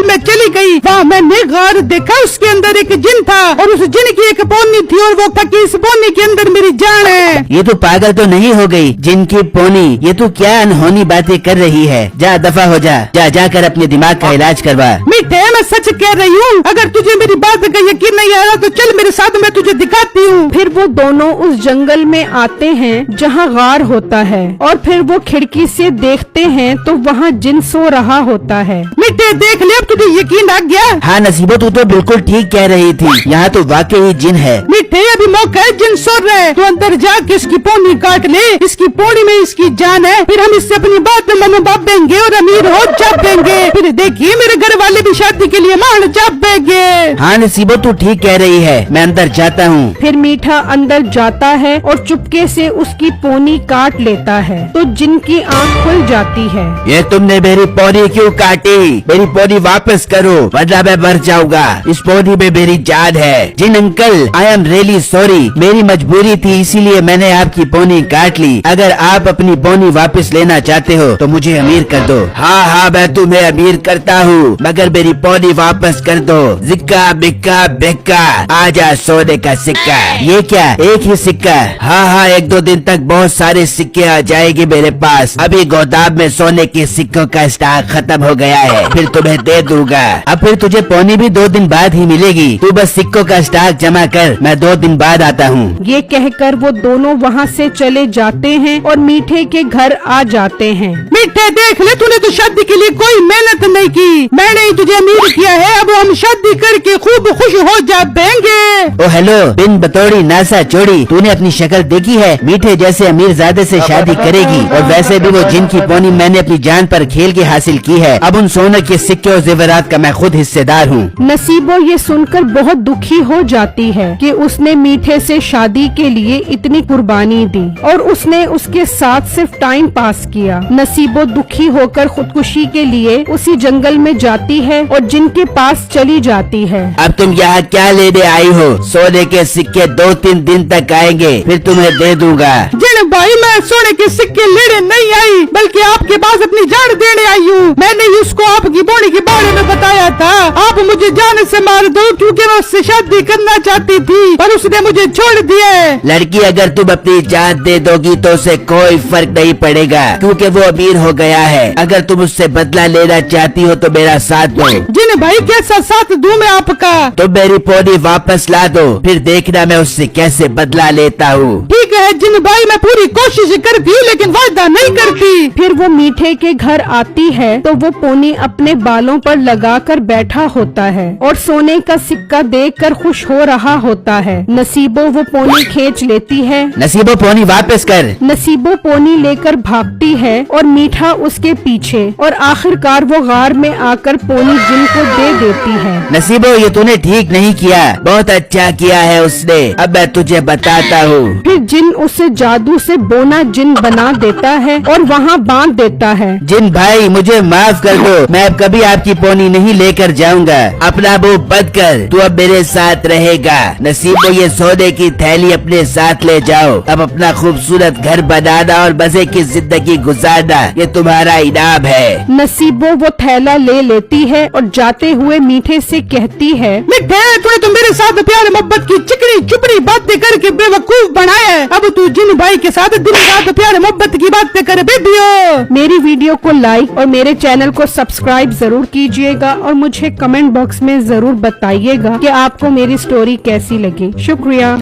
जंगल में चली गई। वहाँ मैंने गार देखा, उसके अंदर एक जिन था और उस जिन की एक पोनी थी और वो था कि इस पोनी के अंदर मेरी जान है। ये तो पागल तो नहीं हो गई? जिनकी पोनी, ये तो क्या अनहोनी बातें कर रही है। जा दफा हो जा, जाकर अपने दिमाग का इलाज करवा। मीठे मैं सच कह रही हूँ, अगर तुझे मेरी बात का यकीन नहीं आ रहा तो चल मेरे साथ, मैं तुझे दिखाती हूँ। फिर वो दोनों उस जंगल में आते हैं जहाँ गार होता है और फिर वो खिड़की से देखते हैं तो वहाँ जिन सो रहा होता है। मीठे देख ले, अब तुझे यकीन आ गया? हाँ नसीबो, तू तो बिल्कुल ठीक कह रही थी, यहाँ तो वाकई जिन है। मीठे अभी मौका है, जिन सो रहे, तो अंदर जाके इसकी पोनी काट ले, इसकी पोनी में इसकी जान है। फिर हम इससे अपनी बात में मनोभावेंगे और अमीर हो जापेंगे। फिर देखिए मेरे घर वाले भी शादी के लिए मान जापेंगे। हाँ नसीबो, तू ठीक कह रही है, मैं अंदर जाता हूँ। फिर मीठा अंदर जाता है और चुपके से उसकी पोनी काट लेता है तो जिन की आँख खुल जाती है। ये तुमने मेरी पोनी क्यों काटी? मेरी पोनी वापस करो वरना मैं मर जाऊंगा। इस पोनी में मेरी जान है। जिन uncle, I am really sorry, मेरी मजबूरी थी इसीलिए मैंने आपकी पोनी काट ली। अगर आप अपनी पोनी वापस लेना चाहते हो तो मुझे अमीर कर दो। हाँ, मैं तुम्हें अमीर करता हूँ, मगर मेरी पोनी वापस कर दो। जिक्का बिक्का बिक्का, आजा सोने का सिक्का। ये क्या, एक ही सिक्का? हाँ, 1-2 दिन तक बहुत सारे सिक्के आ जाएंगे मेरे पास। अभी गोदाम में सोने के सिक्कों का स्टॉक खत्म हो गया है, फिर तुम्हें दे दूंगा। अब फिर तुझे पोनी भी 2 दिन बाद ही मिलेगी। तू बस सिक्कों का स्टॉक जमा कर, मैं 2 दिन बाद आता हूँ। ये कहकर वो दोनों वहाँ से चले जाते हैं और मीठे के घर आ जाते हैं। मीठे देख ले, तूने तो शादी के लिए कोई मेहनत नहीं की, मैंने ही तुझे अमीर किया है। अब हम शादी करके खूब खुश हो जाएंगे। ओ हेलो, बिन बतौड़ी नासा चोड़ी, तूने अपनी शक्ल देखी है? मीठे जैसे अमीरजादे से शादी करेगी, और वैसे भी वो जिन की पोनी मैंने अपनी जान पर खेल के हासिल की है। अब उन सोने के सिक्के और जेवरात का मैं खुद हिस्सेदार हूँ। नसीबो ये सुनकर बहुत दुखी हो जाती है कि उसने मीठे से शादी के लिए इतनी कुर्बानी दी और उसने उसके साथ सिर्फ टाइम पास किया। नसीबो दुखी होकर खुदकुशी के लिए उसी जंगल में जाती है और जिनके पास चली जाती है। अब तुम यहाँ क्या लेने आई हो? सोने के सिक्के 2-3 दिन तक आएंगे, फिर तुम्हें दे दूंगा। जिन भाई, मैं सोने के सिक्के लेने नहीं आई, बल्कि आपके पास अपनी जान देने आई हूँ। मैंने उसको आपकी पोनी के बारे में बताया था। आप मुझे जान से मार दो, क्योंकि मैं उससे शादी करना चाहती थी, पर उसने मुझे छोड़ दिया है। लड़की, अगर तुम अपनी जान दे दोगी तो उसे कोई फर्क नहीं पड़ेगा, क्योंकि वो अमीर हो गया है। अगर तुम उससे बदला लेना चाहती हो तो मेरा साथ दो। जिन भाई, कैसा साथ दूं मैं आपका? तुम मेरी पोनी वापस ला दो, फिर देखना मैं उससे कैसे बदला लेता हूँ। ठीक है जिन भाई, मैं पूरी कोशिश करती हूँ, लेकिन वादा नहीं करती। फिर वो मीठे के घर आती है तो वो पोनी अपने बालों पर लगाकर बैठा होता है और सोने का सिक्का देखकर खुश हो रहा होता है। नसीबो वो पोनी खींच लेती है। नसीबो, पोनी वापस कर। नसीबो पोनी लेकर भागती है और मीठा उसके पीछे, और आखिरकार वो गार में आकर पोनी जिन को दे देती है। नसीबो, ये तूने ठीक नहीं किया, बहुत अच्छा किया है उसने। अब मैं तुझे बताता हूँ। फिर जिन उसे जादू से बोना जिन बना देता है और वहाँ बांध देता है। जिन भाई, मुझे माफ कर दो, मैं अब कभी आपकी पोनी नहीं लेकर जाऊंगा। अपना मुंह बंद कर, तू अब मेरे साथ रहेगा। नसीबो, ये सोने की थैली अपने साथ ले जाओ। अब अपना खूबसूरत घर बनाना और मजे की जिंदगी गुजारना, ये तुम्हारा इनाम है। नसीबो वो थैला ले लेती है और जाते हुए मीठे से कहती है, मीठे, तूने तो मेरे साथ प्यार मोहब्बत की चिकनी चुपड़ी बातें करके बेवकूफ बनाया है। अब तू जिन भाई के साथ दिन रात प्यार मोहब्बत की बातें कर बेबियो। मेरी वीडियो को लाइक और मेरे चैनल को सब्सक्राइब जरूर कीजिएगा और मुझे कमेंट बॉक्स में जरूर बताइएगा कि आपको मेरी स्टोरी कैसी लगी। शुक्रिया।